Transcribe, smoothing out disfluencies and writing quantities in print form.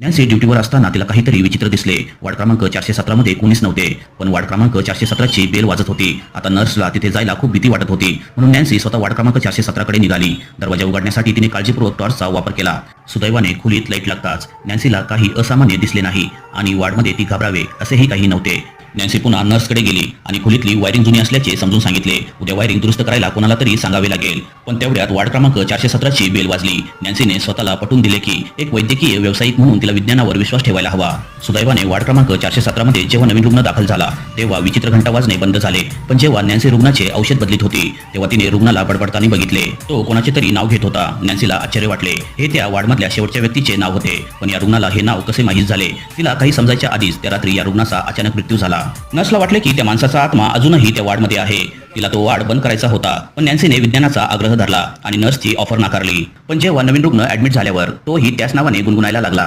Nancy ड्युटीवर असताना तिला काहीतरी विचित्र दिसले. वार्ड क्रमांक 417 मध्ये कोणीच नव्हते, पण वार्ड क्रमांक 417 ची बेल वाजत होती. आता नर्सला तिथे जायला खूप भीती वाटत होती, म्हणून नॅन्सी स्वतः वार्ड क्रमांक 417 कडे निघाली. दरवाजा उघडण्यासाठी तिने काळजीपूर्वक टॉर्चचा वापर केला. सुदैवाने खोलीत लाईट लागताच नॅन्सीला काही असामान्य दिसले नाही आणि वार्डमध्ये ती घाबरावे असेही काही नव्हते. नॅन्सी पुन्हा नर्सकडे गेली आणि खोलीतली वायरिंग जुनी असल्याचे समजून सांगितले. उद्या वायरिंग दुरुस्त करायला कोणाला तरी सांगावे लागेल. पण तेवढ्यात वार्ड क्रमांक 417 ची बेल वाजली. नॅन्सीने स्वतःला पटवून दिले की एक वैद्यकीय व्यावसायिक म्हणून तिला विज्ञानावर विश्वास ठेवायला हवा. सुदैवाने वार्ड क्रमांक 417 मध्ये जेव्हा नवीन रुग्ण दाखल झाला तेव्हा विचित्र घंटा वाजणे बंद झाले. पण जेव्हा नॅन्सी रुग्णाचे औषध बदलीत होती तेव्हा तिने रुग्णाला बडबडताना बघितले. तो कोणाचे तरी नाव घेत होता. नॅन्सीला आश्चर्य वाटले. हे त्या वार्डमधल्या शेवटच्या व्यक्तीचे नाव होते. पण या रुग्णाला हे नाव कसे माहीत झाले? तिला काही समजायच्या आधीच त्या रात्री या रुग्णाचा अचानक मृत्यू झाला. नर्सला वाटले की त्या माणसाचा आत्मा अजूनही त्या वार्डमध्ये आहे. तिला तो वार्ड बंद करायचा होता, पण नॅन्सीने विज्ञानाचा आग्रह धरला आणि नर्सची ऑफर नाकारली. पण जेव्हा नवीन रुग्ण ऍडमिट झाल्यावर तोही त्याच नावाने गुणगुणायला लागला.